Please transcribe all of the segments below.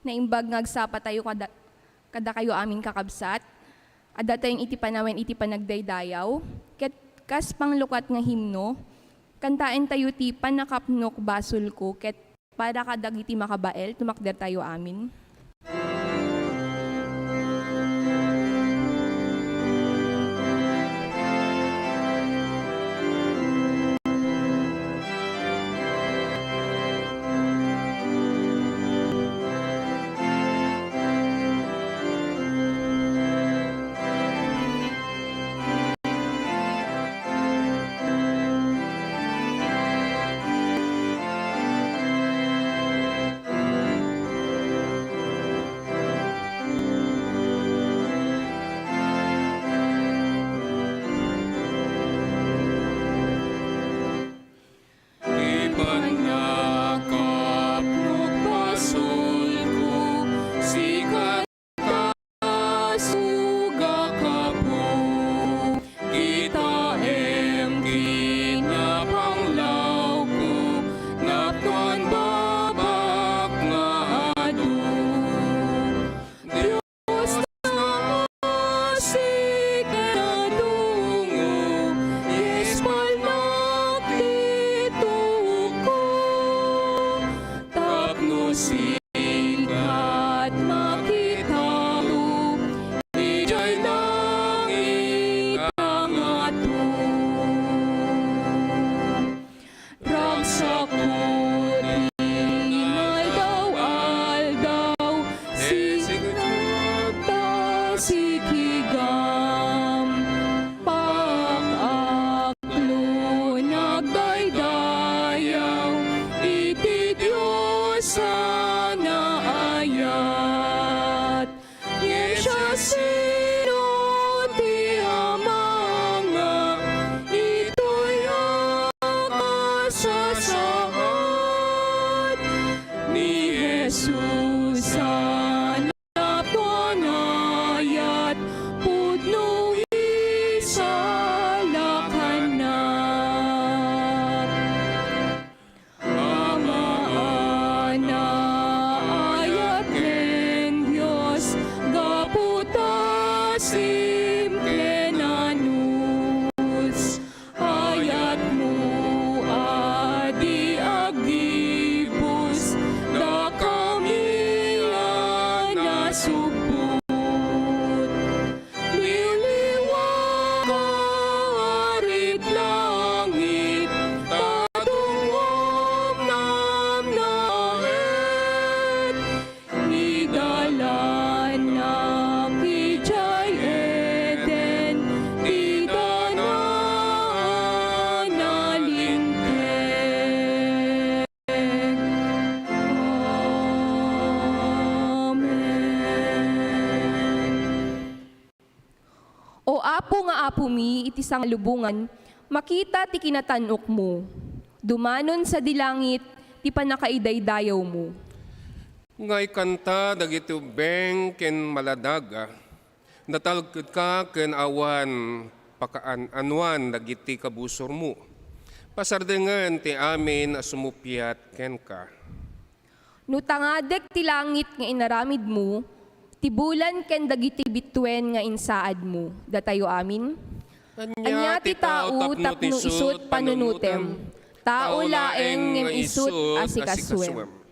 na imbag ngagsapa tayo kada kayo aming kakabsat, adda tayong iti panawen iti panagdaydayaw, ket kas panglukat nga himno, kantain tayo ti panakapnok basol ko, ket para kadag iti makabael, tumakder tayo amin. O apo nga apo mi, iti sang lubungan, makita ti kinatanok mo. Dumanon sa dilangit, ti panakaidaydayaw mo. Ngay kanta dagiti ubeng ken maladaga, natalged ka ken awan pakaan anwan dagiti kabusor mo. Pasardengan ti amin a sumupyat ken ka. Nutangadek ti langit nga inaramid mo, ti bulan ken dagiti bituen nga insaad mo. Datayo amin. Anya ti tao tapno isut panunutem. Tao laeng ngem isut asikaswem.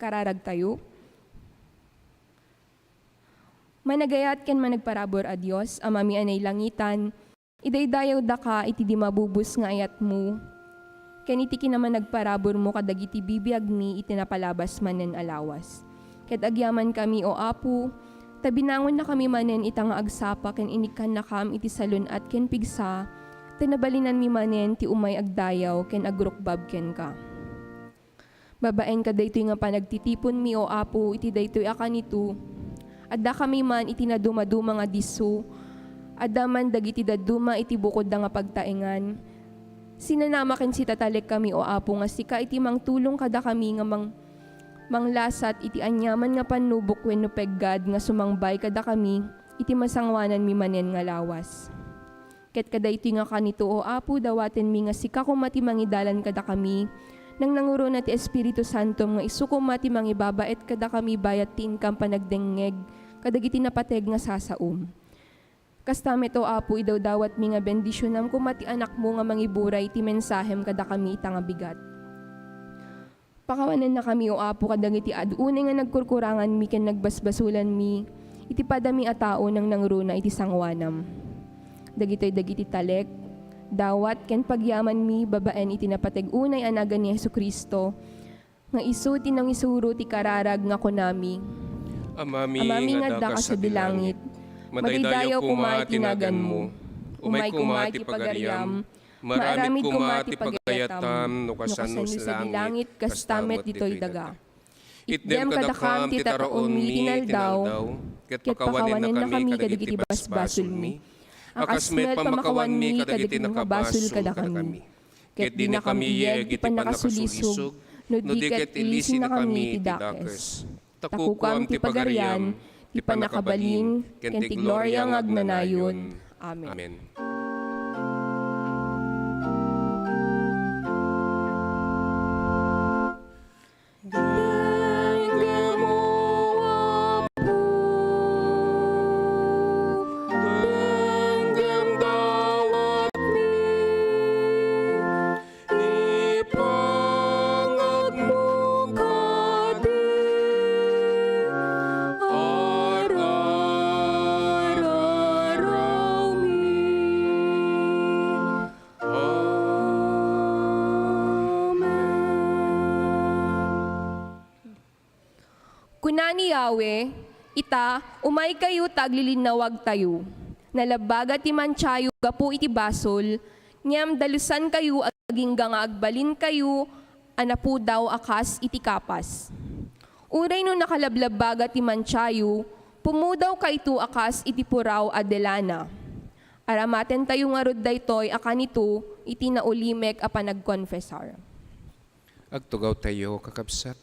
Kararag tayo. Managayat ken managparabor a Dios, amami anay langitan, idaydayaw da ka iti di mabubus nga ayat mo. ken iti kinaman nagparabor mo kadagiti bibiyag mi itinapalabas manen alawas. Ket agyaman kami o Apo, tabinangon na kami manen ita nga agsapa ken inikan na kam iti salon at ken pigsa, tinabalinan mi manen ti umay agdayaw ken agrukbab ken ka. Babaen ka daytoy nga panagtitipon mi o Apo iti daytoy akanito, adda kami man iti naduma-duma nga diso, adda man dagiti daduma iti bukod da nga pagtaengan. Sinanamaken si tatalek kami o Apo nga sika iti mangtulong kada kami nga manglasat iti anyaman nga panubok wenno peggad nga sumangbay kada kami iti masangwanan mi manen nga lawas. Ket kadaytoy nga kanito o Apo dawaten mi nga sika kumati mangidalan kada kami nang nanguro na ti Espiritu Santo nga isuko mati mangibabaet kada kami bayat ti inkam panagdengeg kadagiti napateg nga sasaom. Kastamet o Apo idaw dawat mi nga bendisyonam kumati anak mo nga mangiburay ti mensahem kada kami ita nga bigat. Pakawanan na kami o Apo kadagiti adunay nga nagkurkurangan mi ken nagbasbasulan mi iti padami a tao nang nanguro na iti sangwanam. Dagiti talek dawat ken pagyaman mi babaen iti napateg unay anagan ni Hesukristo nga isu ti nang isuro ti kararag nga kunami. Amami nga adda ka sa bilangit, madaydayaw kumati nagan mo, umay kumati pagariam, maramid kumati pagayatam, no kasano sa langit, kastamet ditoy daga. Itdem kadakam ti tataon mi tinaldaw, ket pakawanen na kami kadagiti basbasul mi. Akas met pamakawan mi kadagiti nakabasol kada kami. Ket di na kami yeg iti panakasulisog, no di ket ilisin na kami ti dakes. Takukam ti pagarian, ti panakabalin, ken ti gloria nga agnanayon. Amen. Amen. Kunani Yahweh, ita, umay kayo taglilinawag tayo. Nalabaga ti manchayo gapu iti basol, ngem dalusan kayo aging nga agbalin kayo, anapu daw akas iti kapas. Uray no nakalablabaga ti manchayo, pumudaw kayto akas iti puraw adelana. Aramaten tayo nga rod daytoy akanito, iti naulimek a panagkonfesar. Agtugaw tayo kakabsat.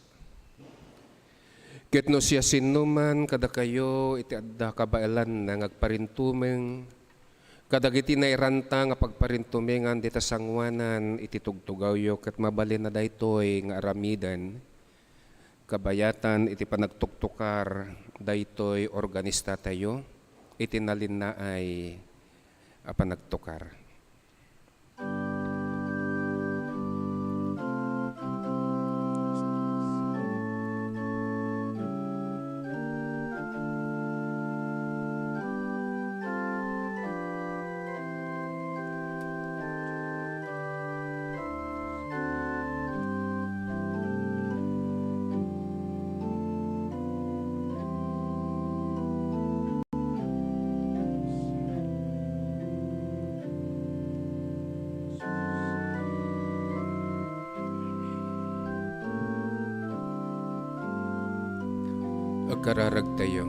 Ket no siya sinuman kada kayo iti adda kabailan na ngagparintumeng kadagiti nairanta nga pagparintumengan dita sangwanan iti tugtugawyo ket mabalin na daytoy nga aramidan kabayatan iti panagtuktukar daytoy organista tayo iti nalinnaay a panagtukar. Agkararag tayo.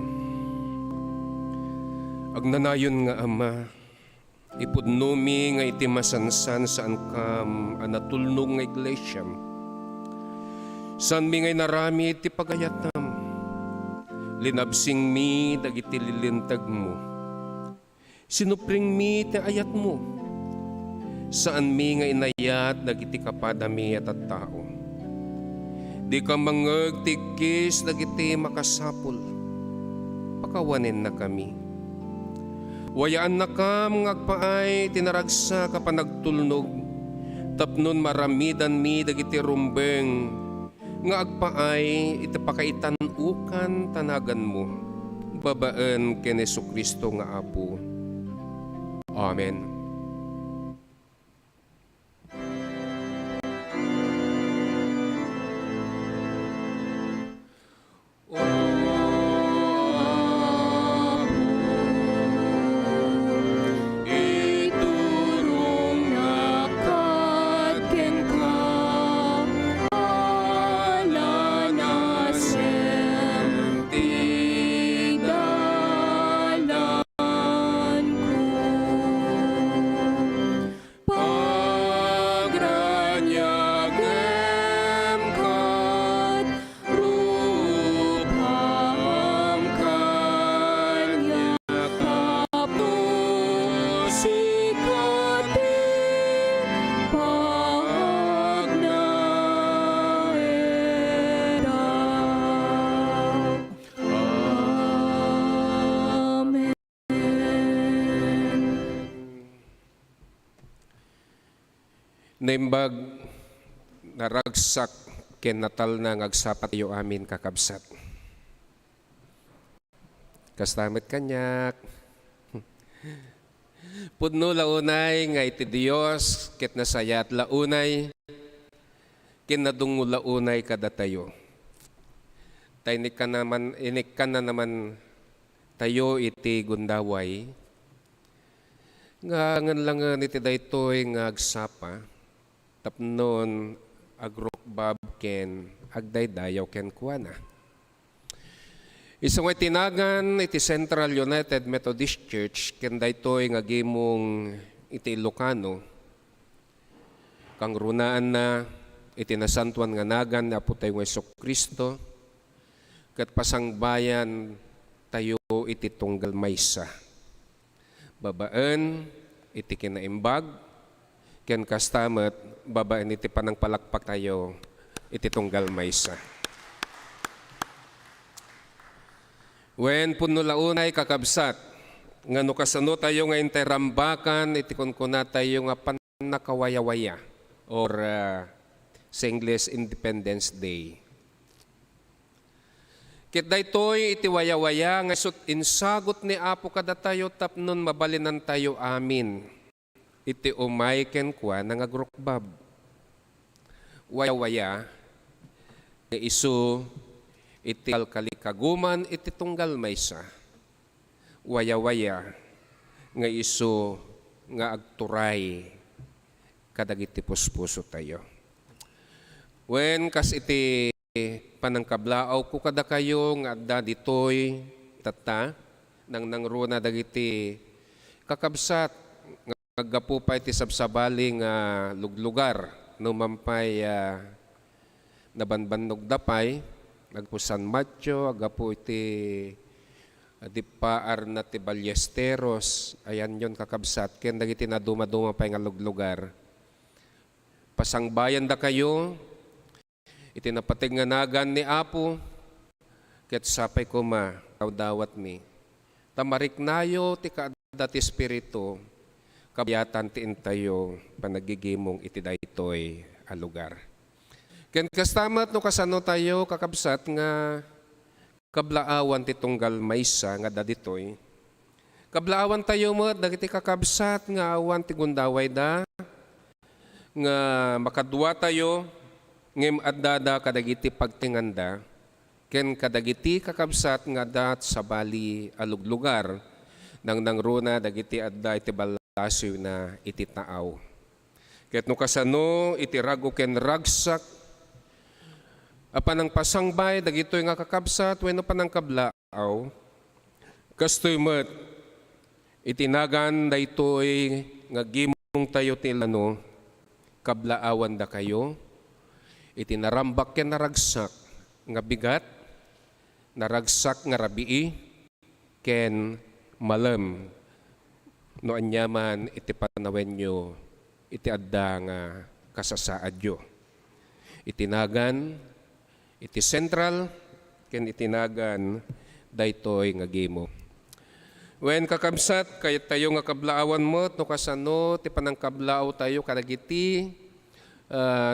Agnanayon nga Ama, ipudno mi nga iti masansan saan kam anatulnog nga iglesia. San mi ngay narami iti pagayatam. Linabsing mi dagiti lilintag mo. Sinupring mi iti ayat mo. Saan mi nga inayat dagiti kapadami at tao. Di ka mangeg tikis dagiti makasapul. Pakawanen na kami. Wayaan na kam ngagpaay tinaragsa ka panagtulnog. Tapnon maramidan mi dagiti rumbeng nga agpaay iti pakaitanukan tanagan mo. Babaen ken Hesukristo nga Apo. Amen. naimbag naragsak ken natal na ngagsapat tayo amin kakabsat. Kastamit kanyak. Pudno launay nga iti Dios ket nasayat launay ken nadungo launay kada tayo. Inik ka na naman tayo iti gundaway nga nganlangan iti daytoy nga agsapa tapnon agrokbab ken agdaydayaw ken kuana. Isang tinagan iti Central United Methodist Church ken daytoy nga gimong iti Ilocano kang runaan na iti nasantuan nga nagan na po tayo ng Jesucristo ket pasangbayan tayo iti tunggal maysa. Babaan iti kinaimbag ken kastamet babaan iti panangpalakpak tayo iti tunggal maysa. Wen puno launay kakabsat ngano kasano tayo nga interambakan iti kunkuna tayo nga panakawayawaya or sa English Independence Day. Ket daytoy iti wayawaya nga insagot ni Apo kada tayo tapnon mabalinan tayo amin. Iti umay ken kwa nga agrokbab. Wayawaya nga isu iti kalikaguman iti tunggal maysa. Wayawaya nga isu nga agturay kadagiti puspuso tayo. Wen kas iti panangkablaaw ko kada kayo nga adda ditoy tata nang nangruna dagiti kakabsat nga gapu pa iti sabsabaling luglugar no mampay nabanbannog dapay nagpusan Matyo agapu iti dipaar na ti Ballesteros ayan yon kakabsat ken dagiti naduma-duma pay nga luglugar pasangbayan da kayo iti napatig nga nagan ni Apo ket sapay ko dawat mi tamarik nayo ti kaadda ti espiritu kabyatan ti intayo panagigimong iti daytoy a lugar. Ken kastamat no kasano tayo kakabsat nga kablaawan ti tunggal maysa nga daditoy. Kablaawan tayo mo dagiti kakabsat nga awan ti gundaway da nga makadwa tayo ngem addada kadagiti pagtinganda ken kadagiti kakabsat nga dat sa bali aluglugar nang nangruna dagiti adda iti balasyo na iti taaw. Ket no kasano iti rago ken ragsak apan ang pasangbay dagitoy nga kakabsat wenno panang kablaaw kastoy met itinagan daytoy nga gimong tayo ti lano kablaawan da kayo iti narambak ken naragsak nga bigat, naragsak nga rabii, ken malem no anyaman iti panawenyo iti adda nga kasasaadyo. Itinagan, iti Central, ken itinagan daytoy nga gimo. Wen kakabsat, kayat tayo nga kablaawan mo, no kasano, ti panangkablaaw tayo kadagiti,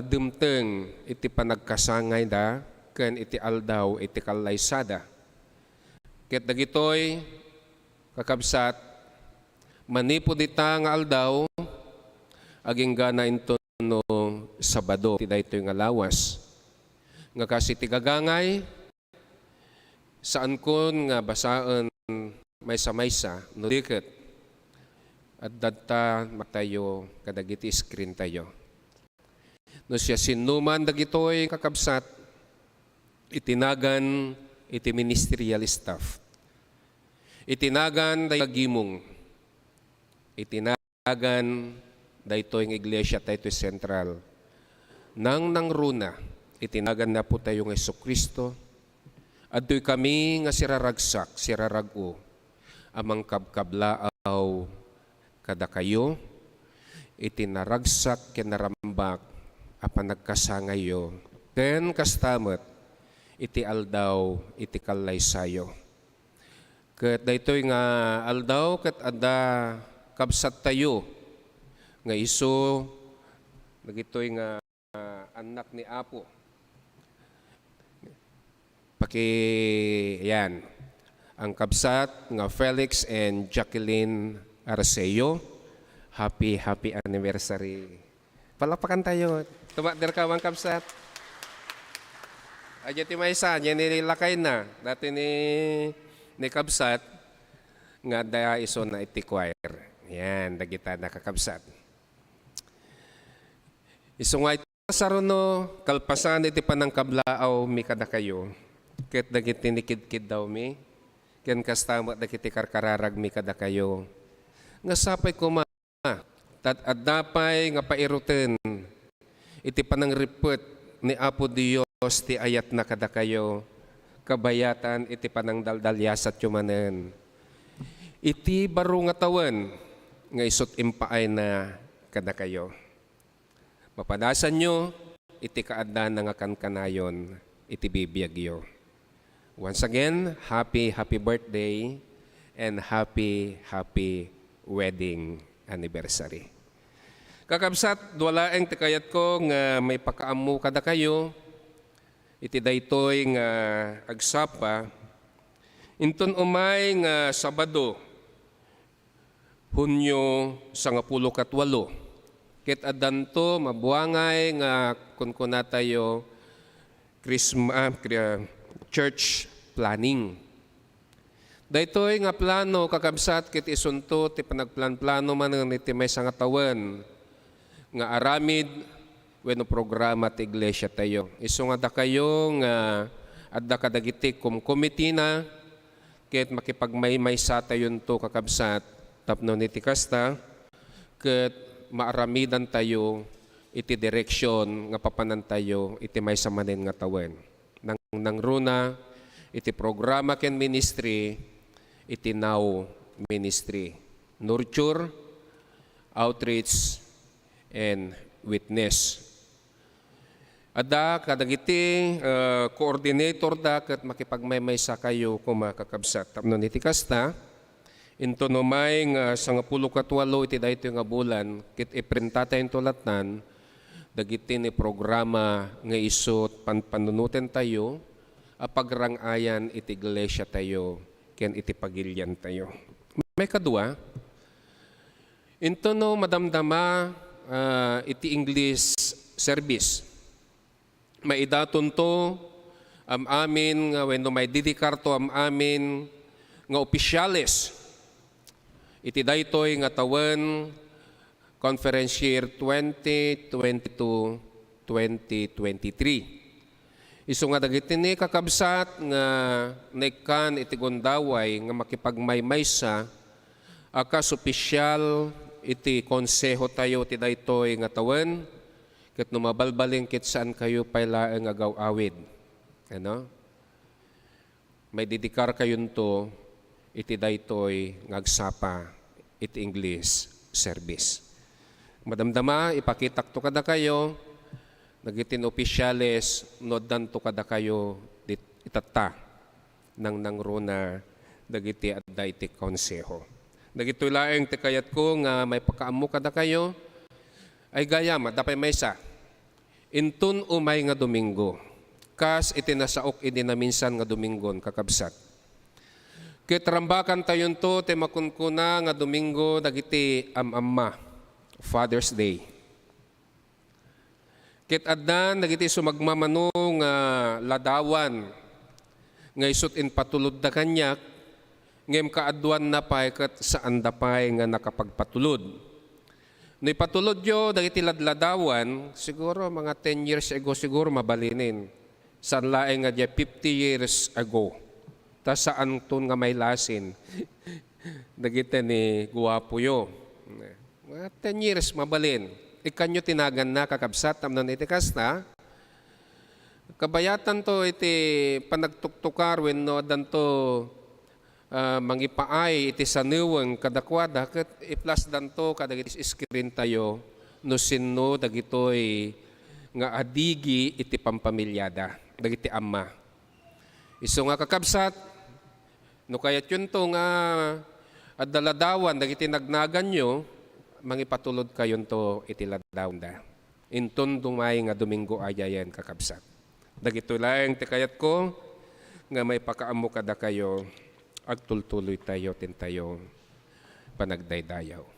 dumteng iti panagkasangay da ken iti aldaw iti kalaysada. Ket dagitoy kakabsat manipod ita nga aldaw aging gana into no Sabado ti daytoy nga lawas. Nga kasi ti gagangay saan kon nga basaan maysa-maysa no diket at dadta matayo kadagiti screen tayo. No siya sinuman dagitoy kakabsat itinagan iti ministerial staff. Itinagan dagimong. Itinagan daytoy ng iglesia daytoy Central. Nang nangruna itinagan na po tayo ng Jesucristo. Adtoy kami nga siraragsak, sirarago amang kabkablaaw kada kayo itinaragsak ken narambak apan nagkasangayo ken kastamet iti aldaw iti kalaysayo. Ket daytoy nga aldaw ket adda kabsat tayo nga isu dagitoy nga anak ni Apo. Yan. Ang kabsat nga Felix and Jacqueline Arceo. Happy anniversary. Palapakan tayo. Tumakder ka mga kabsat. Aja ti maysa, yan nilakay na. Dati ni kabsat nga da iso na iti choir. Yan, dagita nakakabsat. Iso nga ito saruno, kalpasan iti panang kablaaw mi kada kayo. Ket dagiti nikid-kid daw mi. Ken kastama dagiti karkararag mi kada kayo. Nga sapay kuma, tat adapay nga pairuten, iti panang ripet ni Apo Dios ti ayat na kada kayo, kabayatan iti panang daldalyasat yumanen. Iti baro nga tawen, nga isot impaay na kada kayo. Mapadasan nyo, iti kaadda na nga kankanayon, iti bibiyagyo. Once again, happy birthday and happy wedding anniversary. Kakabsat, duwalaeng tikayat ko nga may pakaamu kada kayo, iti daytoy nga agsapa, inton umay nga Sabado, Hunyo 28, ket adanto mabuangay nga kunkuna tayo church planning. Daytoy nga plano kakabsat ket isunto ti panagplan-plano man iti maysa nga tawen nga aramid wenno programa ti iglesia tayo. Isu nga da kayo nga adda kadagiti committee na ket makipagmaymaysa tayon to kakabsat tapno niti kasta ket maaramidan tayo iti direksyon nga papanan tayo iti maysa manen nga tawen. Nang runa iti programa ken ministry iti now ministry, nurture, outreach, and witness. Ada kadagiti coordinator da ket makipagmaymaysa kayo kumakakabsat. Tapno niti kasta, into numay nga 28 iti daytoy nga bulan ket iprintata into latnan dagiti ni programa nga isut panunuten tayo apagrangayan iti iglesia tayo ken iti pagilyan tayo. May kadua, into no madamdama iti English service. Maidaton to amin nga wenno may didikar to amin nga opisyales iti daytoy nga tawen conference year 2022-2023. Isu nga dagiti ni kakabsat nga nekan iti gondaway nga makipagmaymaysa akas opisyal iti konseho tayo ti daytoy nga tawen ket no mabalbalin ket saan kayo paylaeng agaw awid. Ano? May didikar kayon to iti daytoy ngagsapa iti English service. Madamdama ipakitak to kada kayo nagitin opisyales nodan to kada kayo itata nang nangruna dagiti adda iti konseho. Dagitoy laeng ti kayat ko nga may pakaamu kada kayo ay gayam dapay maysa. Intun umay nga Domingo kas iti nasaok idi na minsan nga Domingon kakabsat. Ket rambakan tayon to ti makunkuna nga Domingo dagiti amamma Father's Day. Ket addan dagiti sumagmamano nga ladawan nga isut in patulod da kanyak ngem kaadwan na pay ket saan da pay nga nakapagpatulod. No ipatulod yo dagiti ladladawan siguro mga 10 years ago siguro mabalinin. Saan laeng nga 50 years ago. Ta saan ton nga may lasin. Dagiti ni guwapo yo. Mga 10 years mabalin. Ikanyo tinagan na kakabsat tamnon iti kasta. Kabayatan to iti panagtuktukar wenno danto mangipaay iti sanuweng kadakwada ket iplas danto kadagiti screen tayo no sinno dagitoy nga adigi iti pampamilyada dagiti amma. Isu nga kakabsat no kayat yun to nga adaladawan dagiti nagnagan nyo mangipatulod kayon to iti ladawan da. Inton dumay nga Domingo ayayan kakabsat. Dagito lang tikayat ko nga may pakaamo kada kayo agtultuloy tayo tintayo panagdaydayaw.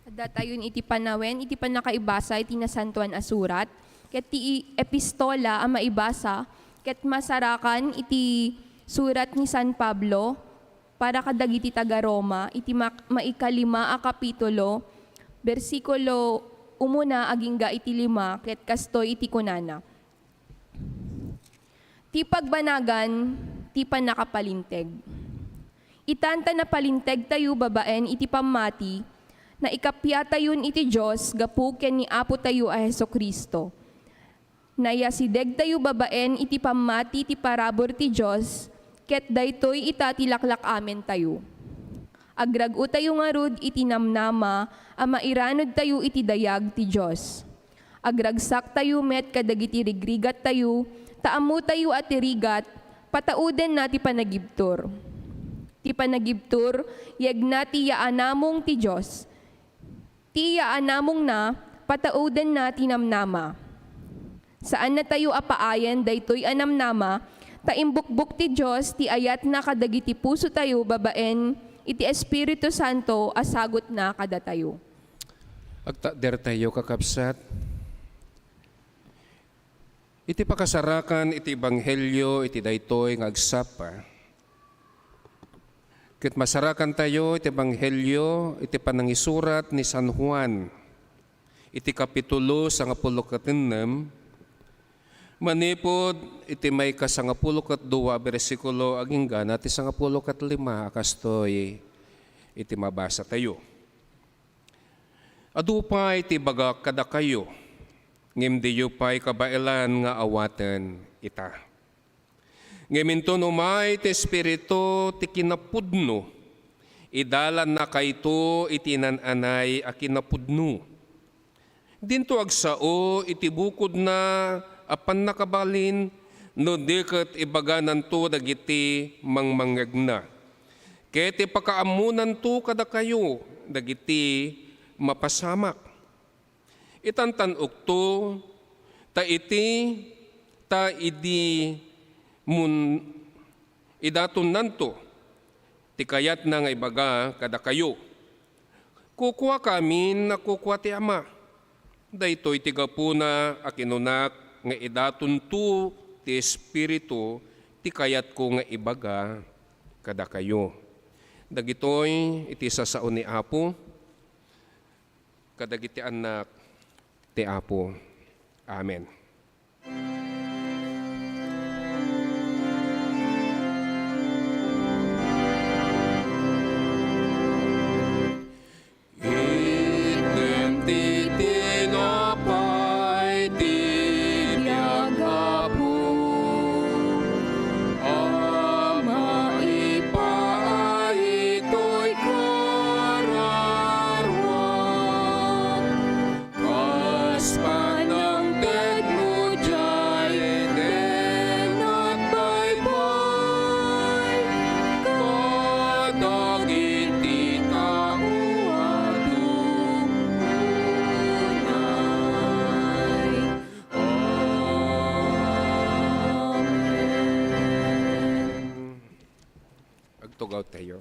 Ada tayon iti panawen, iti panakaibasa, iti nasantuan asurat, ket ti epistola ang maibasa, ket masarakan iti surat ni San Pablo, para kadagiti taga Roma, iti maikalima a kapitulo, bersikulo umuna agingga iti 5, ket kastoy iti kunana. Ti pagbanagan, ti panakapalinteg. Itanta na palinteg tayo babaen iti pamati, na ikapya tayon iti Diyos gapu ken ni Apo tayo a Hesukristo. Nayasideg tayo babaen iti pamati ti parabor ti Diyos, ket daytoy itatilaklak amen tayo. Agragu tayo nga rod iti namnama, a mairanod tayo iti dayag ti Diyos. Agragsak tayo met kadagiti rigrigat tayo, taamu tayo at irigat, patauden na ti panagibtur. Ti panagibtur, yag na ti yaanamong ti Diyos. Ti yaanamong na, patauden na ti namnama. Saan na tayo apaayan, daytoy anamnama, taimbukbuk ti Diyos, ti ayat na kadagiti puso tayo, babaen, iti Espiritu Santo, asagot na kada tayo. Agtader tayo kakabsat. Iti pakasarakan, iti Ebanghelyo, iti daytoy nga agsapa. Ket masarakan tayo iti Ebanghelyo, iti panangisurat ni San Juan, iti kapitulo 12, manipod iti may ka-12 bersikulo aginggan at 15 kastoy iti mabasa tayo. Adu pa iti baga kada kayo, ngimdiyo pa'y kabailan nga awaten ita. Ngaminton umay ti Espiritu ti kinapudno, idalan na kayto iti nananay a kinapudno. Dinto agsao iti bukod na apan nakabalin, no diket ibaganan to dagiti mangmangagna. Ket ipakaamunan to kada kayo, dagiti mapasamak. Itantanok to, ta idi mun idaton nanto, ti kayat na nga ibaga kada kayo. Kukuha kami na kukuha ti Ama. Daytoy ti gapuna a kinunak nga idaton tu ti Espiritu ti kayat ko nga ibaga kada kayo. Dagitoy iti sasao ni Apo, kadagiti anak ti Apo. Amen. Agtugaw tayo.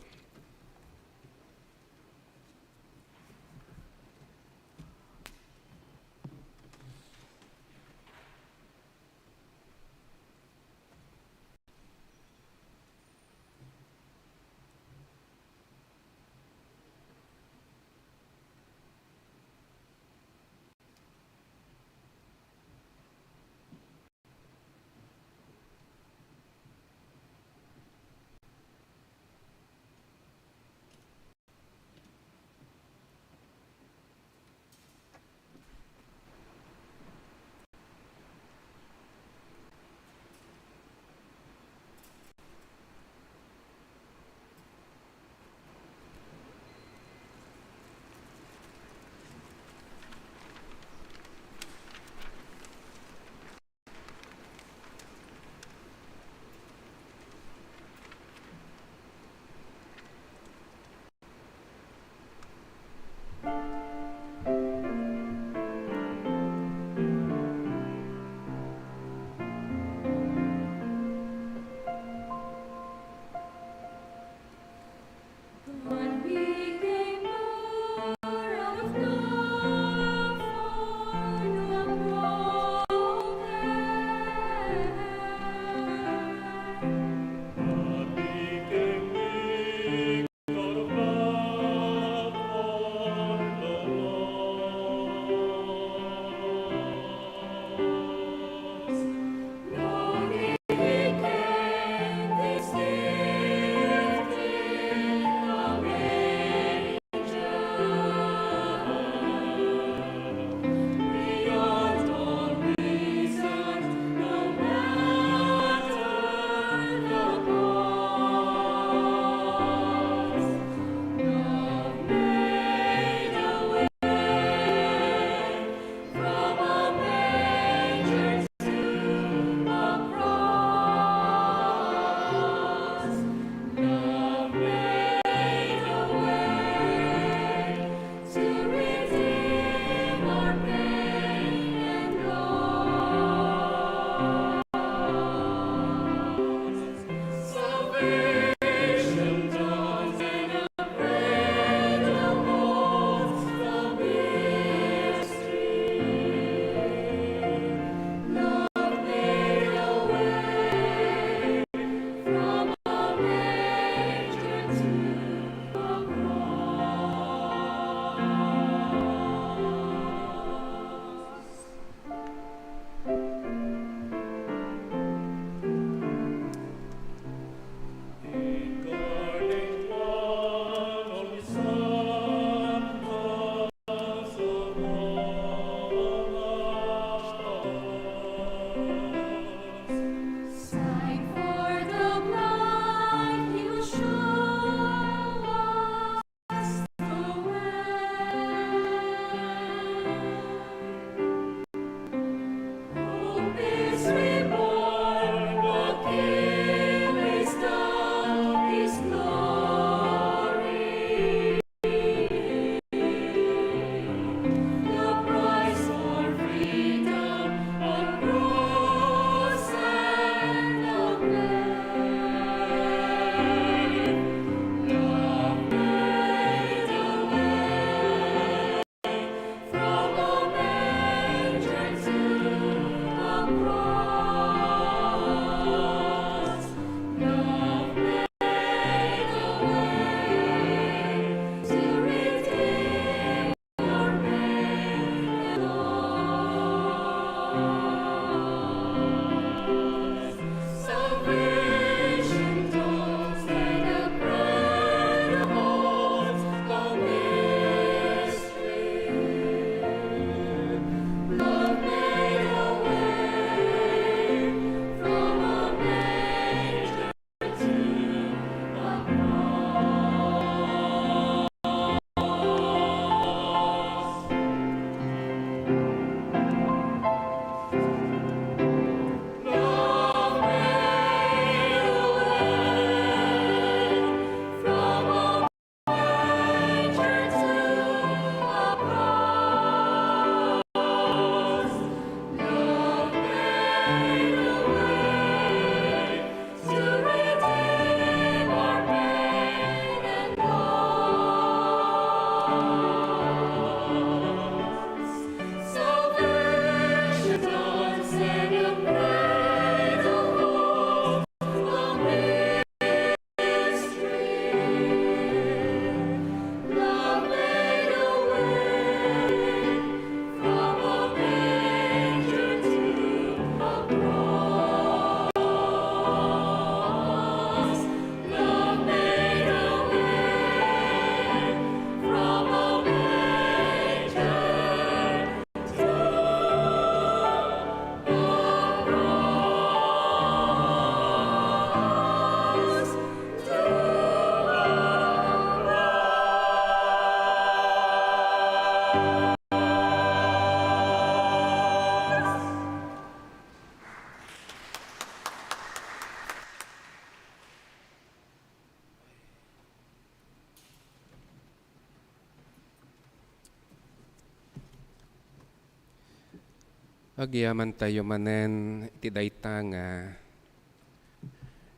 Agyaman tayo manen iti dayta nga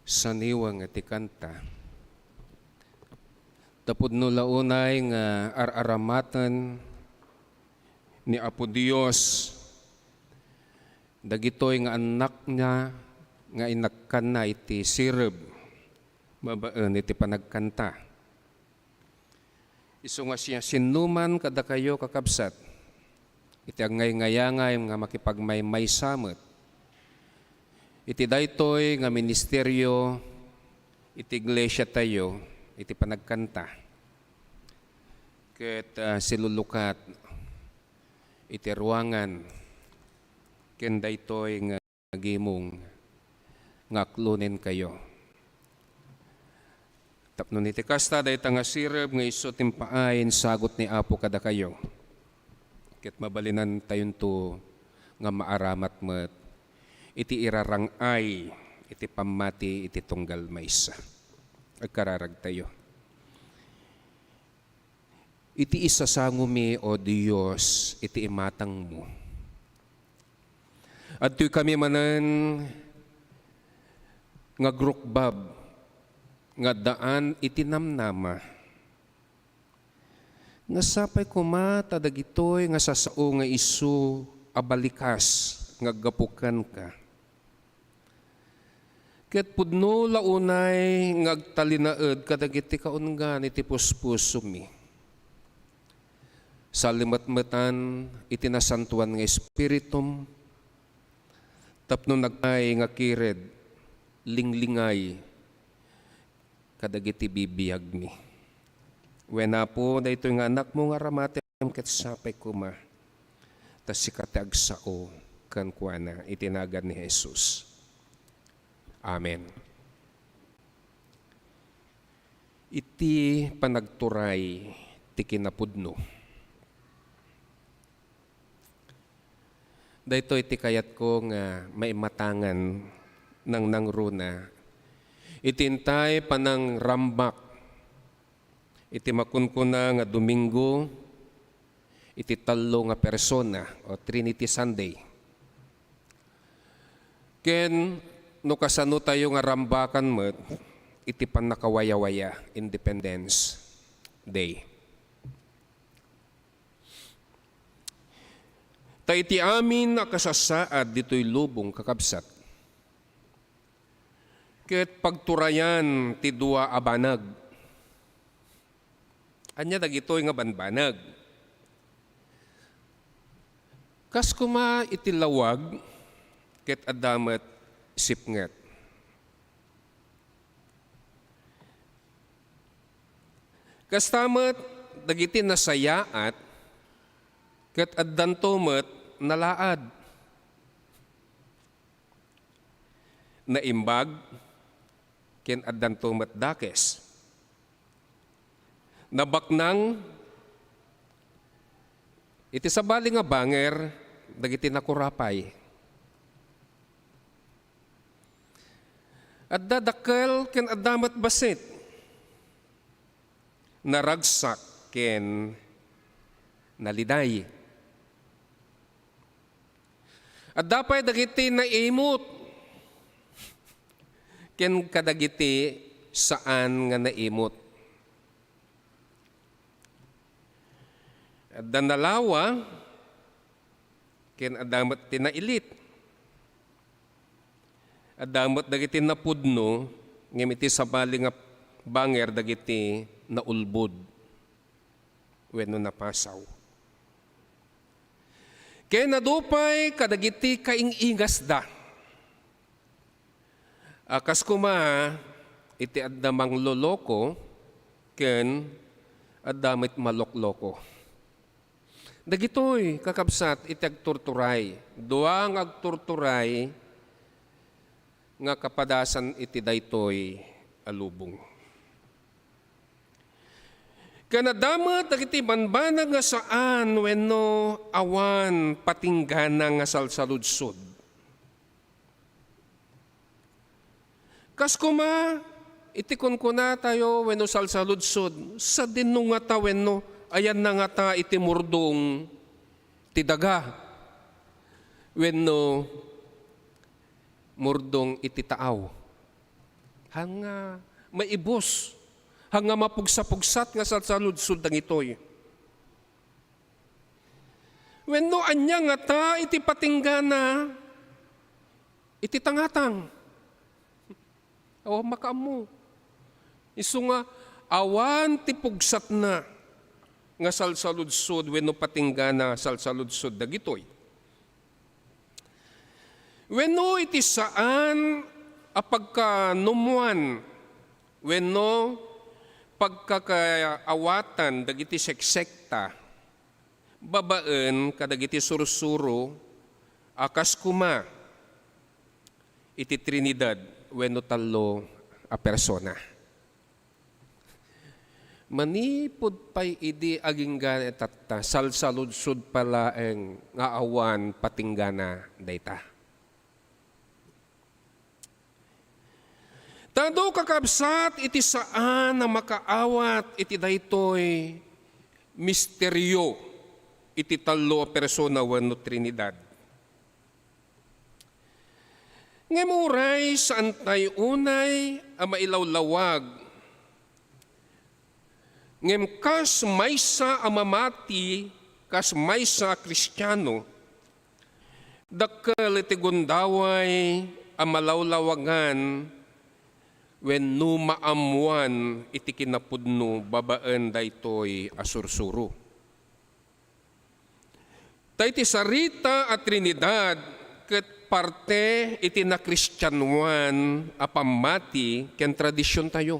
saniwang iti kanta. Tapod no launay nga araramatan ni Apo Dios dagitoy nga anak niya nga inakkan na iti sirib mabaan iti panagkanta. Isu nga siya sinuman kada kayo kakabsat iti angay-ngayangay nga makipagmaymay samot. Iti daytoy nga ministeryo, iti iglesia tayo, iti panagkanta. Ket silulukat, iti ruangan, ken daytoy nga gimong ngaklunin kayo. Tapno iti kasta dayta nga sireb nga iso timpaain sagot ni Apo kada kayo. Ket mabalinan tayon to nga maaramat met iti irarangay iti pamati iti tunggal maysa. Agkararag tayo. Iti isasangumi o Diyos iti imatang mo. At tuy kami manan nga grukbab nga daan iti namnama. Nga sapay kumata dagitoy nga sasao nga isu abalikas nga gapukan ka. Ket pudno launay nga agtalinaed kadagiti kaungan iti puspuso mi. Sa limatmatan iti nasantuan nga espiritum tapno nagay nga kired linglingay kadagiti bibiyag mi. Wena po, na ito nga anak mo nga ramatem ket sapay kuma. Tas sikati agsao kan kuana itinagan ni Jesus. Amen. Iti panagturay ti kinapudno. Dayto iti kayat ko nga maimatangan ng nangruna. Itintay panang rambak iti makunkuna nga Domingo, iti talo nga persona o Trinity Sunday. Ken no kasano tayo nga rambakan met, iti panakawaya-waya Independence Day. Ta iti amin na kasasaad dito'y lubong kakabsat. Ket pagturayan ti dua abanag. Anya dagitoy nga banbanag. Kas kuma iti lawag ket adamet sipnget. Kas tamet dagiti nasayaat ket addantomet nalaad. Naimbag ken addantomet dakes. Nabaknang iti sabali nga banger dagiti nakurapay. At dadakkel ken adamat basit. Naragsak ken naliday. At dapay dagiti naimot ken kadagiti saan nga naimot. At danalawa, ken adamat tinailit. At damot dagiti napudno, ngem iti sabali nga banger dagiti naulbod. Wenno napasaw. Kaya nadupay kadagiti kaingingas da. Akas kuma iti addamang loloko ken addamit malokloko. Dagitoy kakabsat iti agturturay. Duang agturturay nga kapadasan iti daytoy alubong. Kanadamat dagiti banbanag nga saan wenno awan patinggana nga salsaludsod. Kas kuma iti kunkuna tayo wenno salsaludsod sa dinno nga ta wenno ayan na nga ta iti murdong ti daga wenno murdong iti taaw. Hanga maibos hanga mapugsa-pugsat nga salsaludsod dangitoy. Wenno anya nga ta iti patinggana iti tangatang. O makamu. Isu nga awan ti pugsat na nga salsaludsod wenno patinggana salsaludsod dagitoy. Wenno iti saan apagkanumuan wenno pagkakaawatan dagiti seksekta babaen kadagiti sursuro akas kuma iti Trinidad wenno tallo a persona. Manipod pay idi aginggan etatta salsaludsod palaeng nga awan patinggana dayta. Tado kakabsat iti saan na makaawat iti daytoy misteryo iti tallo a persona wenno Trinidad. Ngemuray saan tayo unay ang mailawlawag. Ngem kas maysa ang mamati, kas maysa Kristiyano, dakkel iti gundaway ang malawlawagan wenno maamuan iti kinapudno babaen daytoy asursuro. Tayti sarita at Trinidad ket parte iti na Kristyanuan a pamati ken tradisyon tayo.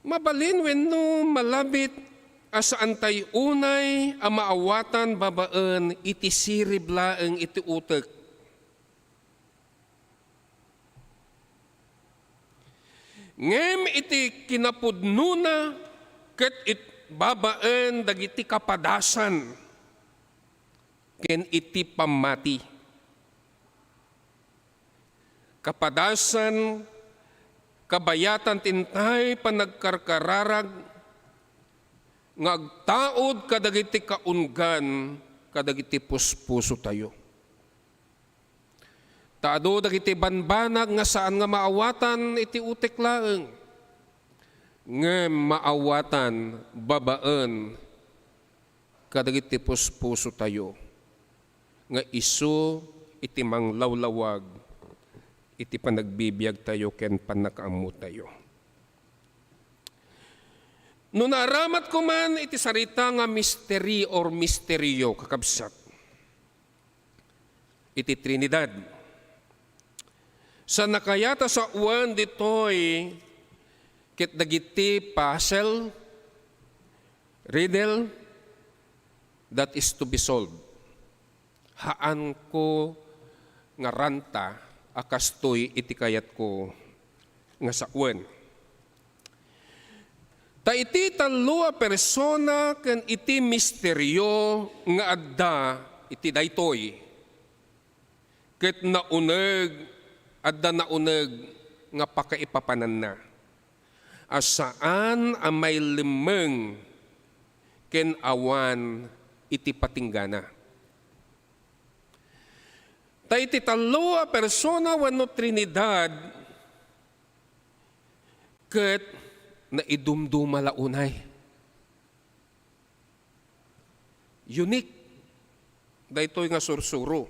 Mabalin wenno malabit asaan tayo unay a maawatan babaen iti sirib laeng iti utek. Ngem iti kinapudnuna ket it babaen dagiti kapadasan ken iti pamati. Kapadasan, kabayatan tintay panagkarkararag, nga agtaod kadagiti kaunggan, kadagiti puspuso tayo. Taado dagiti banbanag nga saan nga maawatan iti utek laeng, ngem maawatan babaen, kadagiti puspuso tayo. Nga isu iti manglawlawag iti panagbibiyag tayo ken panakaamu tayo. No naaramat ko man iti sarita nga misteri or misteryo kakabsat iti Trinidad. Sa nakayata sa uwan ditoy ket dagiti puzzle, riddle that is to be solved. Haan ko nga ranta akastoy iti kayat ko nga sakwen. Ta iti tallo a persona ken iti misteryo nga adda iti daytoy. Ket nauneg adda nauneg nga pakaipapanan na. Asaan ang may limeng ken awan iti patinggana. Ta iti tallo a persona wenno Trinidad ket naidumduma launay. Unique. daytoy nga sursuro.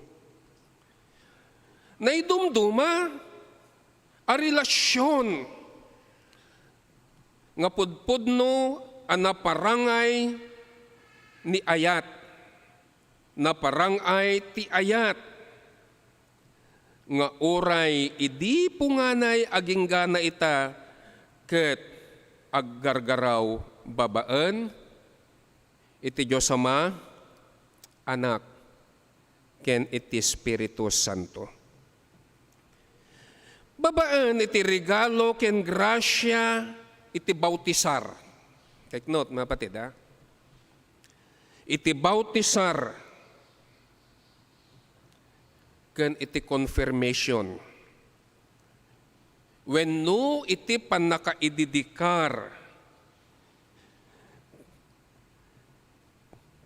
Naidumduma a relasyon nga pudpudno a naparangay ni ayat. Naparangay ti ayat nga oray idi punganay aging gana ita ket aggargaraw babaan iti Diyos Ama, Anak, ken iti Espiritu Santo. Babaan iti regalo ken grasya iti bautisar. Take note, mga patid, ha? Iti bautisar ken iti confirmation. Wenno iti panakaididikar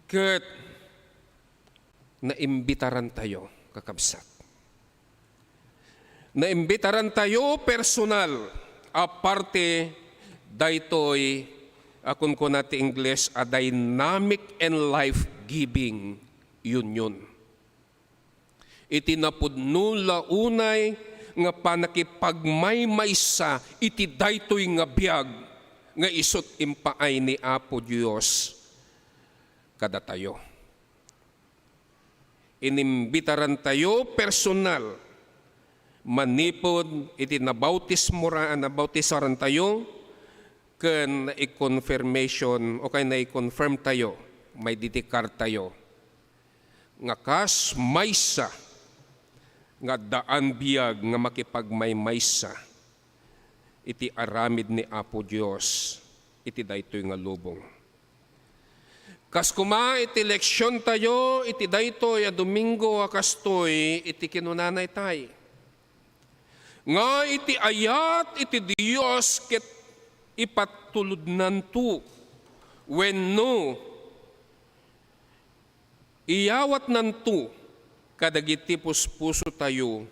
ket naimbitaran tayo, kakabsat. Naimbitaran tayo personal, aparte daytoy, akon ko nati English, a dynamic and life-giving union. Iti napudno launay nga panakipagmaymaysa iti daytoy nga biag nga isot impaay ni Apo Dios kada tayo. Inimbitaran tayo personal, manipod iti nabautisaran tayo, ken i-confirmation o kay na-confirm tayo, may didikar tayo. Nga kas maysa, nga daan biyag nga makipagmaymaysa, iti aramid ni Apo Dios, iti daytoy nga lubong. Kas kuma iti leksyon tayo, iti daytoy a Domingo a kastoy, iti kinunanay tay. Nga iti ayat iti Dios ket ipatuludnan tu wenno iyawat nantu kadagiti puspuso tayo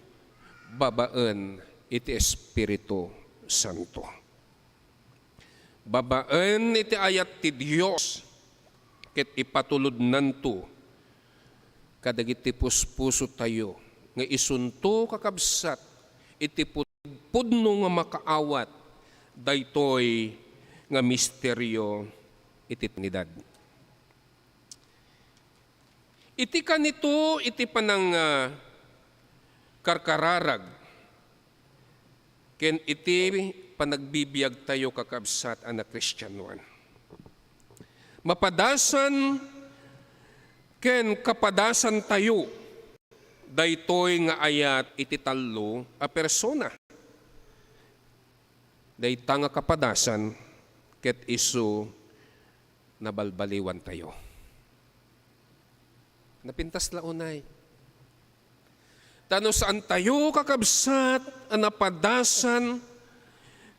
babaan iti Espiritu Santo. Babaan iti ayat ti Dios ket ipatulod nanto kadagiti puspuso tayo nga isunto kakabsat iti pudno nga makaawat daytoy nga misteryo iti Trinidad. Iti kanito iti panang karkararag ken iti panagbibiyag tayo kakabsat ana Kristyanuan. Mapadasan ken kapadasan tayo daytoy nga ayat iti tallo a persona. Dayta nga kapadasan ket isu nabalbaliwan tayo. Napintas launay. Tano saan tayo kakabsat ang napadasan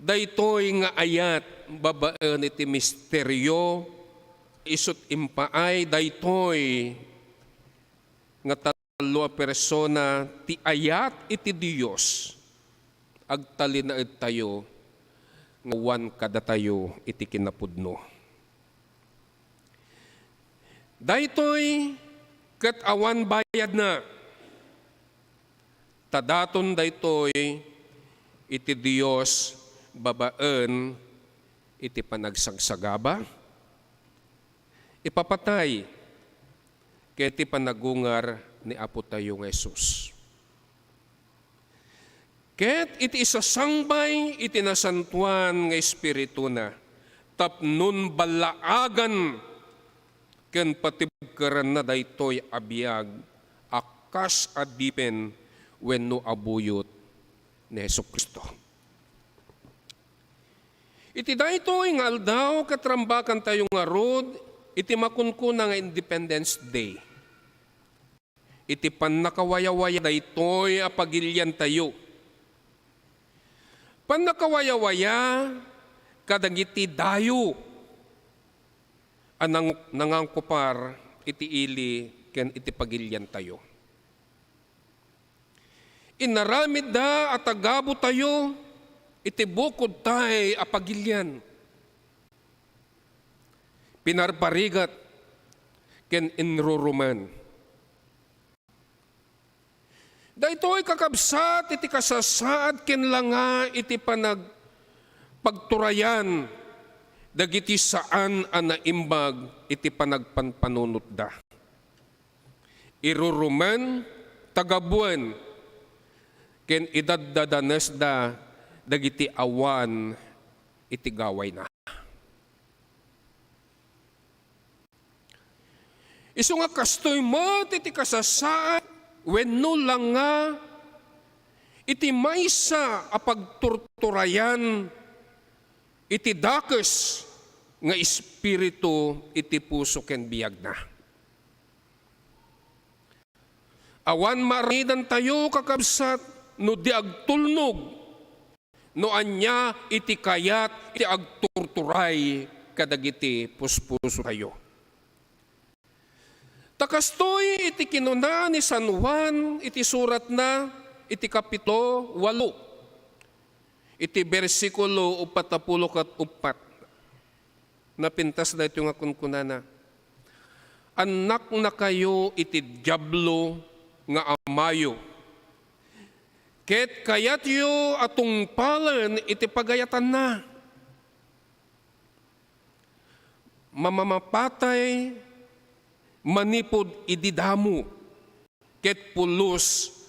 daytoy nga ayat babaan iti misteryo isut impaay daytoy nga talo a persona ti ayat iti Dios agtalinaed tayo nga wan kada tayo iti kinapudno. Daytoy ket awan bayad na tadaton daytoy iti Dios babaan iti panagsagsagaba ipapatay ket iti panagungar ni Apo tayo nga Jesus. Ket iti isasangbay iti nasantuan nga Espiritu na tapnon balaagan ken patibkaran na daytoy abiyag akas adipen wenno abuyot ni Jesucristo. Iti daytoy nga aldaw katrambakan tayo nga rod iti makunkuna nga Independence Day. Iti pannakawayawaya daytoy apagilyan tayo. Pannakawayawaya kadagiti dayo anang nangangkupar iti ili ken iti pagilyan tayo. Inaramid da at agabo tayo iti bukod tay apagilyan. Pinarparigat ken inruruman. Daytoy kakabsat iti kasasaad ken langa iti pagturayan dagiti saan a naimbag iti panagpanpanunot da. Irurumen tagabuan ken idaddadanes da dagiti awan iti gaway na. Isu nga kastoy mo iti kasasaad wenno lang nga iti maysa a pagturturayan iti dakes nga espiritu iti puso ken biag na. Awan maridan tayo kakabsat no di agtulnog no anya iti kayat iti agturturay kadagiti puspuso tayo. Takastoy iti kinuna ni San Juan iti surat na iti kapito 8 iti bersikulo 44 napintas na ito nga kunkunana. Anak na kayo iti diablo nga amayo. Ket kayat yo atong palan iti pagayatan na. Mamamapatay, manipod ididamu, ket pulos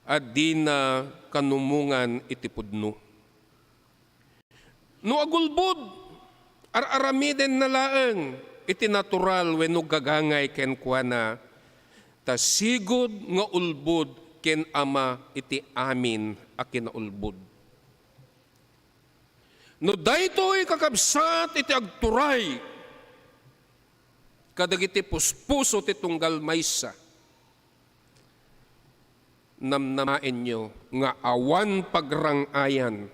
adi na kanumungan iti pudno. No agulbod, aramiden na laeng iti natural wenno gagangay ken kuana, ta sigod nga ulbod ken ama iti amin a kinaulbod. No daytoy kakabsat iti agturay kadagiti puspuso ti tunggal maysa, namnamaen nyo nga awan pagrangayan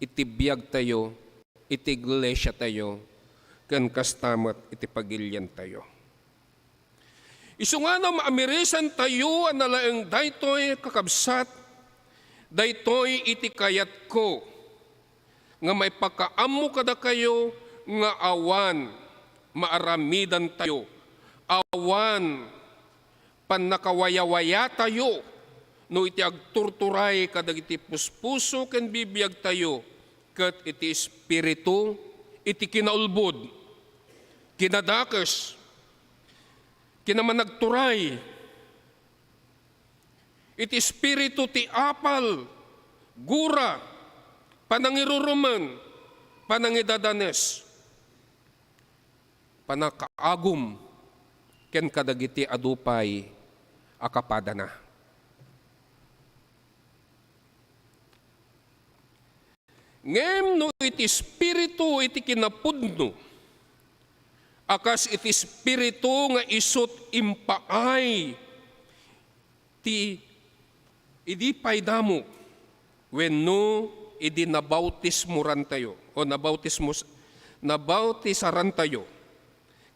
iti biag tayo, iti iglesia tayo, ken kastamat iti pagilyan tayo. Isu nga na maamirisan tayo ang nalaeng daytoy kakabsat, daytoy iti kayat ko, nga may pakaammo kada kayo nga awan maaramidan tayo, awan panakawayawaya tayo, no iti agturturay kadagiti puspuso ken bibiyag tayo, ket iti espiritu iti kinaulbod, kinadakes, kinamanagturay, iti espiritu ti apal, gura, panangiruruman, panangidadanes, panakaagum, ken kadagiti adupay akapada na. Ngem no iti espiritu iti kinapudno, akas iti espiritu nga isut impaay ti idi paydamo wenno idi nabautismuran tayo o nabautisaran tayo,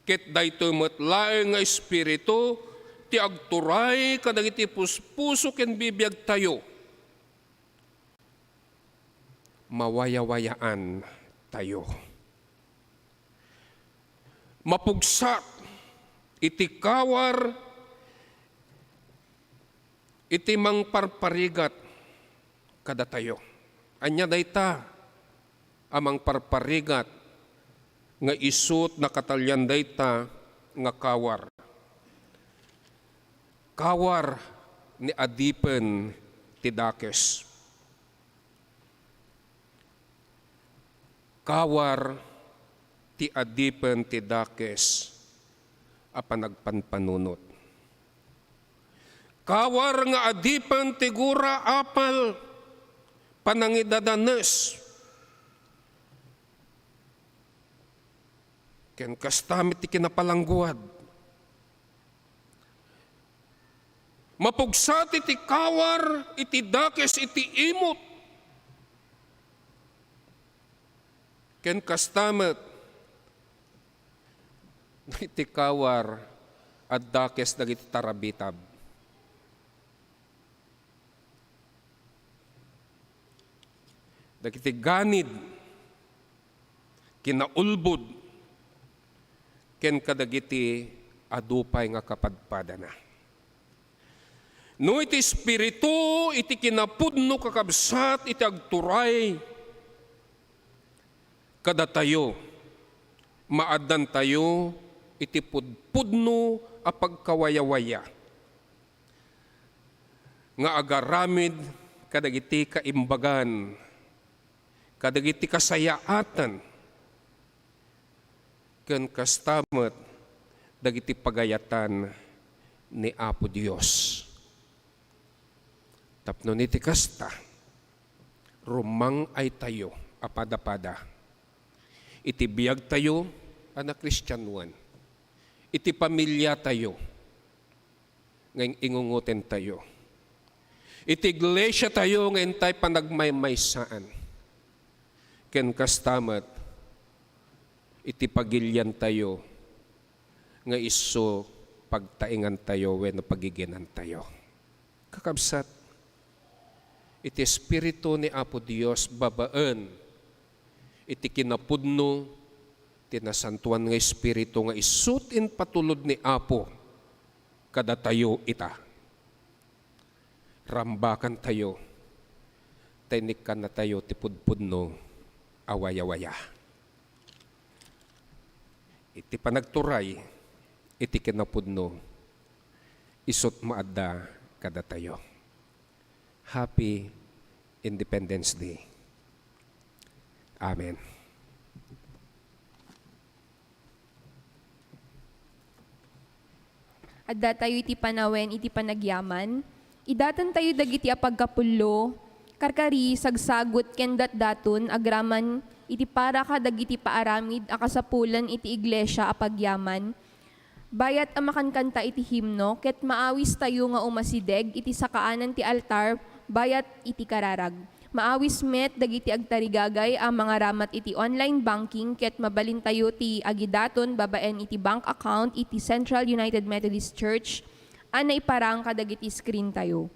ket daytoy met laeng nga espiritu ti agturay kadagiti puspuso ken bibiyag tayo, mawayawayaan tayo. Mapugsat iti kawar iti mangparparigat kada tayo. Anya dayta amang parparigat nga isut na katalyan dayta nga kawar. Kawar ni adipen ti dakes. Kawar ti adipen ti dakes a panagpanpanunot. Kawar nga adipen ti gura apal panangidadanes. Ken kastamit ti kinapalangguad. Mapugsat iti kawar iti dakes iti imot. Ken kastamit iti kawar at dakes dagiti tarabitab. Dagiti ganid, kinaulbod, ken kadagiti adupay nga kapadpada na. No iti espiritu, iti kinapudno kakabsat, iti agturay. Kada tayo, maadan tayo, iti pudpudno a pagkawayawaya. Nga agaramid, kadagiti kaimbagan, kadagiti kasayaatan, ken kastamet, dagiti pagayatan ni Apo Dios. Tapno niti kasta, rumang ay tayo, apada-pada. Iti biyag tayo, anak Kristyanuan. Iti pamilya tayo, ngayong ingunguten tayo. Iti iglesia tayo, ngayon tayo panagmaymaysaan. Ken kastamat, iti pagilyan tayo, nga iso pagtaingan tayo, when pagiginan tayo. Kakabsat, iti espiritu ni Apo Dios babaan, iti kinapudno, tinasantuan nga espiritu nga isutin patulod ni Apo, kada tayo ita. Rambakan tayo, tinikan na tayo tipudpudno, awaya-waya. Iti panagturay, iti kinapudno, isot maadda kada tayo. Happy Independence Day. Amen. Adda tayo iti panawen, iti panagyaman. Idatan tayo dagiti apagkapullo, karkari, sagsagot, kendat daton, agraman, iti para ka dagiti paaramid, akasapulan iti iglesia apagyaman. Bayat amakankanta iti himno, ket maawis tayo nga umasideg, iti sakaanan ti altar, bayat iti kararag. Maawis met, dagiti agtarigagay, ang mga ramat iti online banking, ket mabalin tayo ti agidaton, babaen iti bank account, iti Central United Methodist Church, ana iparang kadagiti screen tayo.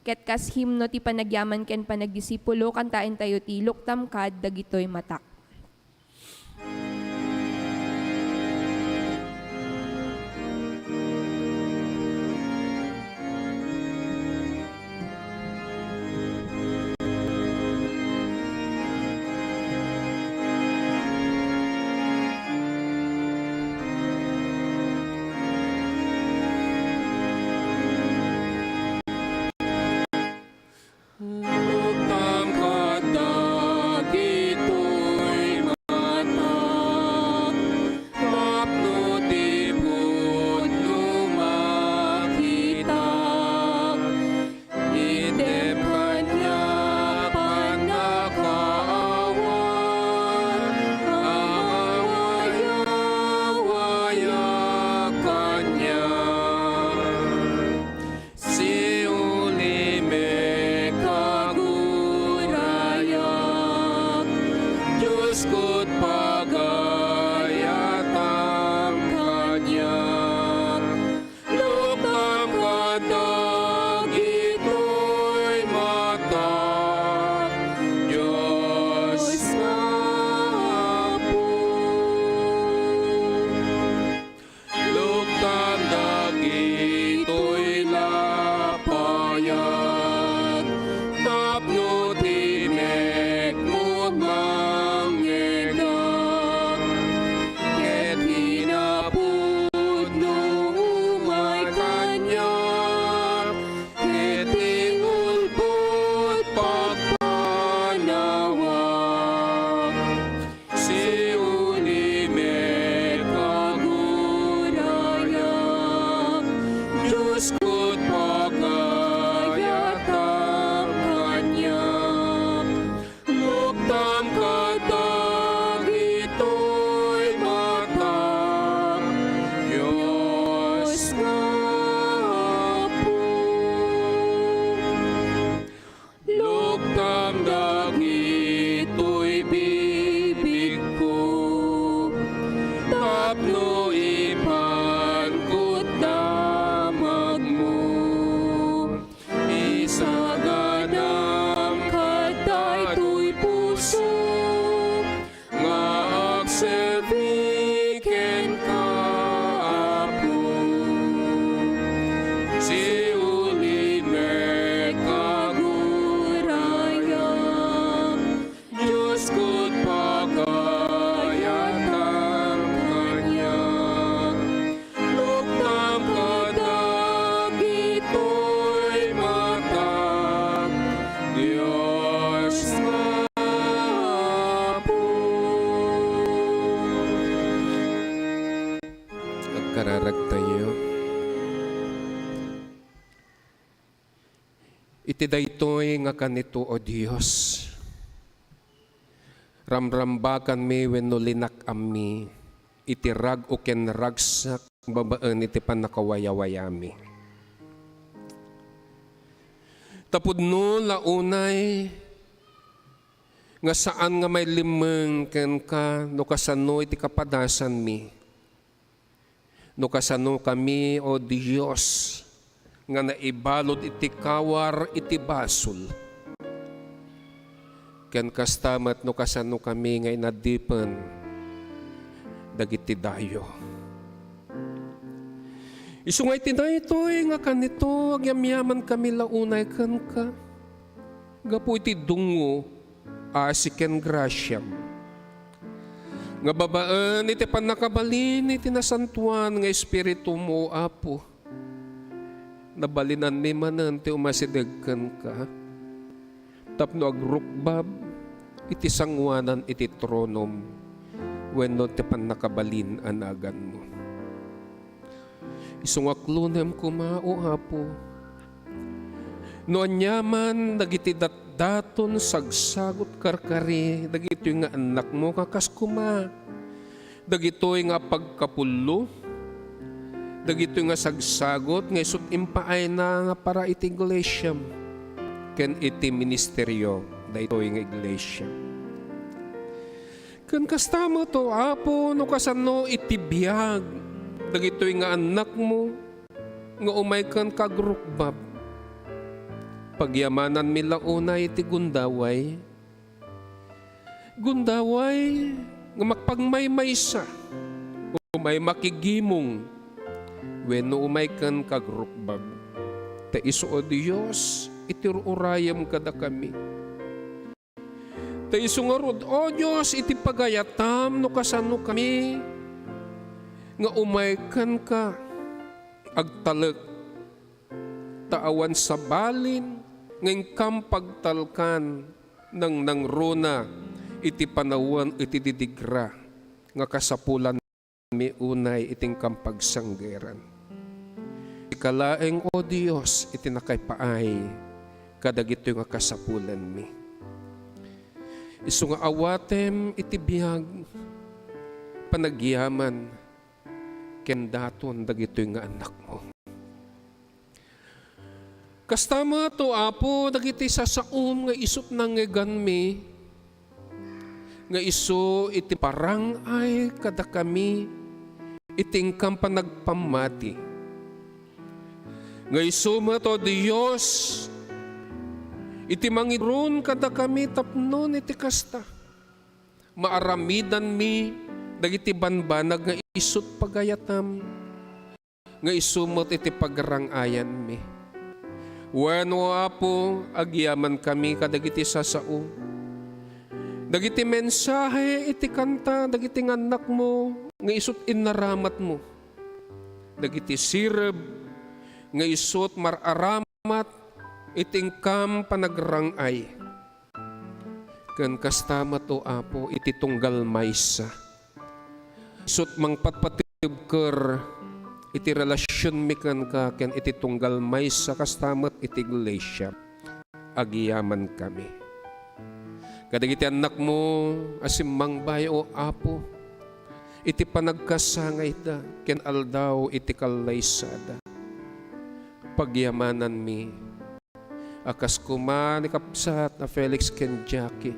Ket kas himno ti panagyaman ken panagdisipulo, kantain tayo ti luktam kad, dagitoy matak. Luktam kada gito'y matak, tapno ti pudno makitak, idem kanya panakawan, awaya-waya kanya. Si ulime kagurayak, Diyos ko't pagayatang kanyak. Luktam kadag ito'y matak, Diyos nga po. Luktam dagito'y lapayat, tapno ti mekmod mangegak, ket hinapudno umay kanyak, ket ingulbot pagpanawak. Si ulime kagurayak, Diyos ko't pagayatang kanyak. Luktam kadag ito'y matak, Diyos nga po. Luktam dagito'y bibig ko, tapno ipangkot damag mo. Isaganam kadaytoy puso, nga agserbi ken kaapo. Si ulime tayo. Iti daytoy nga kanito o Dios. Ramrambakan mi wenno linak ammi. Iti rag o ken ragsak babaan iti panakawayawayami. Tapod no launay nga saan nga may limeng ken ka no kasano iti kapadasan mi. No kasano kami o Dios nga naibalod iti kawar iti basol. Ken kastamat no kasano kami nga inadipen dagiti dayo. Isungay tinay ito'y nga kanito agyamyaman kami launay ken ka. Gapu iti dungo asiken grasyam. Nga babaan iti panakabalin iti nasantuan nga espiritu mo Apo. Nabalinan ni manan ti umasidegken ka. Tapno agrukbab iti sangwanan iti tronom wenno ti panakabalin anagan mo. Isungaklunem kumao Apo. No anyaman dagiti daton sagsagot karkari dagitoy nga anak mo kakas kuma. Dagitoy nga pagkapullo. Dagitoy nga sagsagot nga isut impaay na nga para iti iglesia ken iti ministeryo daytoy nga iglesia. Ken kastamo to Apo no kasano iti biag dagitoy nga anak mo nga umay ken kagrukbab. Pagyamanan mi launay iti gundaway. Gundaway nga makpagmaymaysa. Umay makigimong wenno umay ken kagrukbab. Ta isu o Dios itirurayam kada kami. Ta isu nga rod o Dios iti pagayatam no kasano kami nga umay ken ka agtalek taawan sa balin ngeng kampagtalkan ng nangrona iti panawan iti didigra nga kasapulan mi unay iting kampagsanggeran. Ikalaeng o Dios iti nakaypaay kadagito nga kasapulan mi. Isu nga awatem iti biyag panagyaman ken daton dagito nga anak mo. Kastama to Apo dagiti sasaom nga isut nangegan mi nga isu iti parangay kada kami iting kampanagpamati. Nga isu mo to Dios iti mangirun kada kami tapnon iti kasta. Maaramidan mi dagiti banbanag nga isut pagayatam nga isumot iti pagrangayan mi. Wenno Apo agyaman kami kadagiti sasao. Dagiti mensahe iti kanta dagiti anak mo nga isut inaramat mo. Dagiti sireb nga isut mararamat iting kam panagrangay. Ken kastamat o Apo iti tunggal maysa. Isut mangpatpatibker iti relasyon mi ken ka ken iti tunggal maysa kastamat iti iglesia. Agyaman kami. Kadagiti anak mo asimmangbay o Apo iti panagkasangay da ken aldaw iti kalaysada. Pagyamanan mi akas kuma ni kapsat na Felix ken Jackie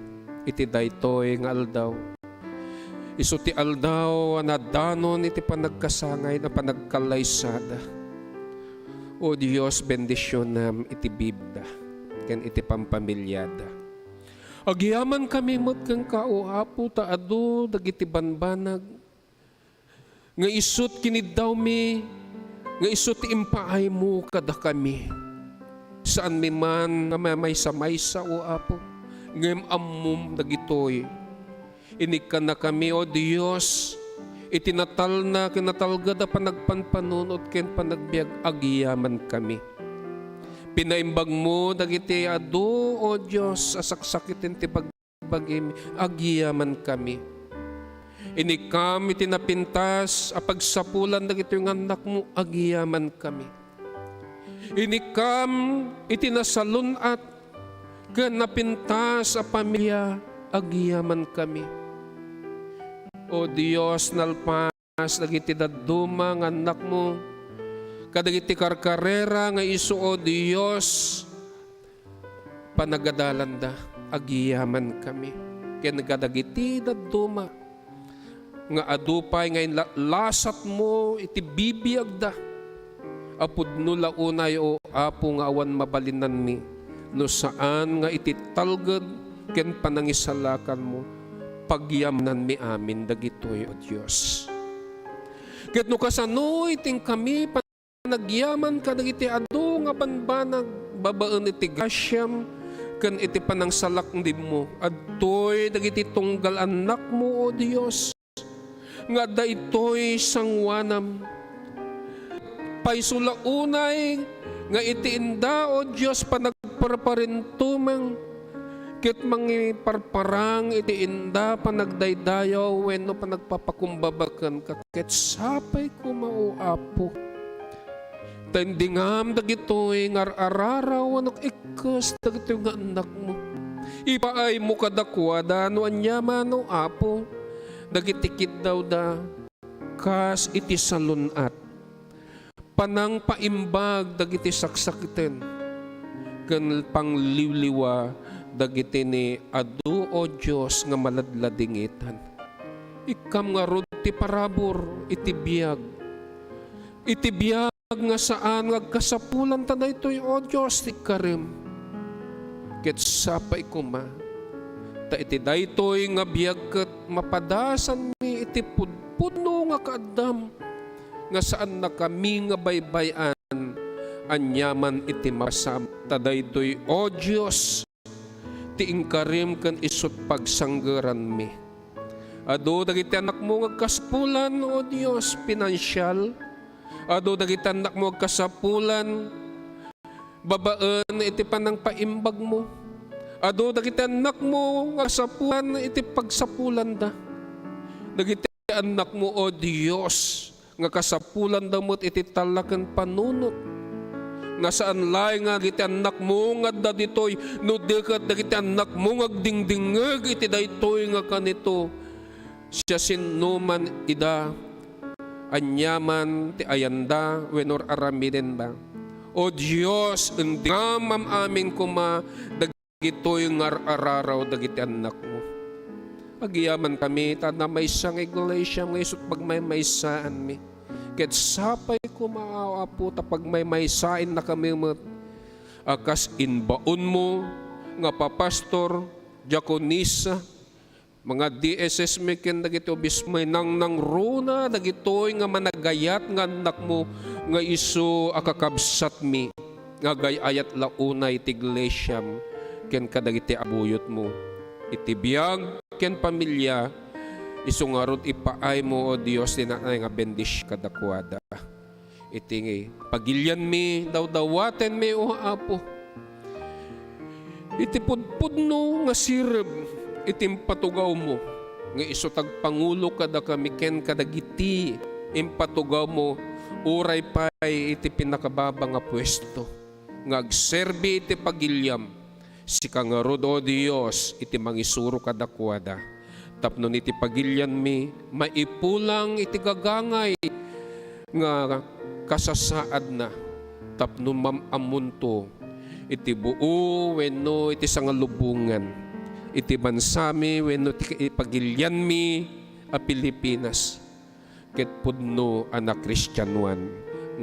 iti daytoy nga aldaw. Isu ti aldaw na danon iti panagkasangay na panagkalaysada. O Dios bendisyonam iti bibda ken iti pampamilyada. Agyaman kami met ken ka o Apo taado dagiti banbanag nga isut kiniddaw mi nga isut ti impaay mo kada kami. Saan mi man nga maysa-maysa o Apo ngem ammom dagitoy. Inig ka na kami o Diyos itinatal na kinatalgad a panagpanpanunod ken panagbiag agyaman kami. Pinaimbag mo dagiti adu o Diyos asaksakitin ti pagbagim agyaman kami. Inikam iti napintas, apagsapulan dagito yung anak mo, agiyaman kami. Inikam iti nasalunat, ken napintas a pamilya, agiyaman kami. O Diyos, nalpas, dagiti daduma ng anak mo, kadagiti karkarera nga iso, o Diyos, panagadalanda, agiyaman kami. Ken kadagiti daduma, nga adupay nga lasat mo, iti bibiyag da, apud no launay o apo nga awan mabalinan mi, no saan nga iti talged ken panangisalakan mo, pagyamnan mi amin dagitoy, o Dios. Ket no kasano iting kami panagyaman ka dagiti adu nga banbanag, babaan iti gasyam ken iti panangsalak ndi mo, adtoy dagiti tunggal anak mo, o Dios, nga da ito'y sangwanam. Paisula unay, nga itiinda, o Diyos, panagparparintumang, kit mangi parparang itiinda, panagdaydayaw, wenno panagpapakumbabakan, kakit sapay kumauapo. Tendingam dagito'y ngar-araraw, anok ikas, dagito'y nga anak mo. Ipaay mo kadakwada, no anyaman, no apo, dagitikid daw da, kas iti salunat, panang paimbag dagiti saksakiten, ken pangliwliwa dagiti ni adu, o Diyos, nga maladladingitan. Ikam nga rod ti parabor, iti biyag nga saan, ngagkasapulan ta daytoy, o Diyos, ti karim, ket sapay kuma, ta iti daytoy nga biyag ket mapadasan mi iti pudpudno nga kaadam, nga saan na kami nga baybayan, anyaman iti masam, ta daytoy, o Diyos, ti ingkarim ken isut pagsanggeran mi. Ado dagiti anak mo ngagkaspulan, o Diyos, pinansyal, ado dagiti anak mo ngagkasapulan, babaan iti panang paimbag mo, ado dagiti anak mo nga sapulan iti pagsapulan da. Dagiti anak mo, o Dios, nga kasapulan da mo't iti talaken panunot. Nga saan lay nga dagiti anak mo nga da ditoy, no dekat dagiti anak mo nga dingdingeg iti daytoy nga kanito. Siya sinuman ida, anyaman ti ayanda, wenor aramiden ba. O Diyos, endingam amin kuma, dagitoy ngar-araraw dagiti anak mo. Agiyaman kami, tada may isang iglesia, may isut pagmaymaysaan mi. Ket sapay ko maawapo, tapag maymaysain na kami akas inbaon mo, nga papastor, diakonisa, mga DSS mi ken dagiti obispo nang runa, dagitoy nga managayat nga anak mo, nga iso akakabsat mi, nga gayayat launay ti iglesyam, ken kadagiti abuyot mo, iti biyag ken pamilya, isungarot ipaay mo, o Dios, tinanay nga bendish kadakwada. Iti pagilyan mi, daw-dawaten mi, o Apo. Iti pudpudno nga sireb, iti impatugaw mo, nga isutag pangulo kada kami ken kadagiti, impatugaw mo, uray pay iti pinakababa nga pwesto, nga agserbi iti pagilyam, si kangarod, o Dios, iti mangisuro kadakwada. Tapno iti pagilyan mi, maipulang iti gagangay nga kasasaad na. Tapno mamamunto, iti buo wenno iti sangalubungan, iti bansami wenno iti pagilyan mi a Pilipinas. Ket pudno anak Kristiyanuan,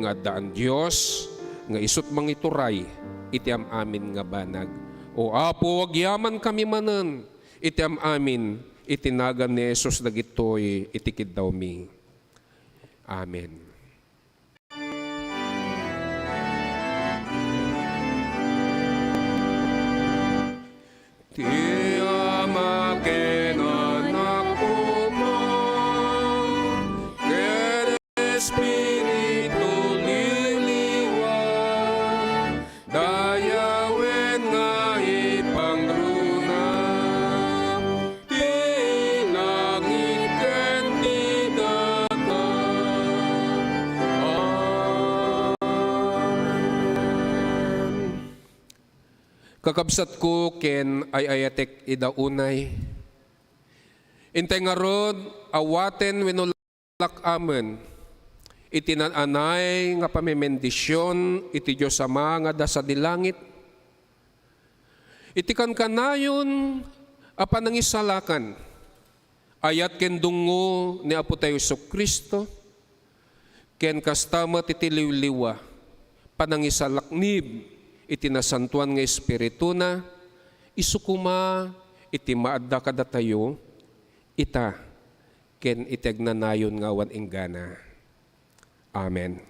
nga daan Dios, nga isut mangituray, iti amin nga banag. O Apo, agyaman kami manen, iti amin, itinagan ni Jesus dagitoy, itikid daw mi. Amen. Ti ama ken anak ko mo, ken Espiritu liliwan, dayawen nga ipangruna, ti langit ken Kakabsat ko ken ay ayatek idaunay. Intay nga rod, awaten winulak amen. Itinananay nga pamimendisyon, iti Diyos Ama nga dasa di langit. Iti kankanayon, apanangisalakan. Ayat ken dungo ni Apo tayo Kristo, ken kastama iti liwliwa, panangisalaknib, iti nasantuan nga Espiritu na, isukuma iti maadda kada tayo, ita, ken iti agnanayon nga wan inggana. Amen.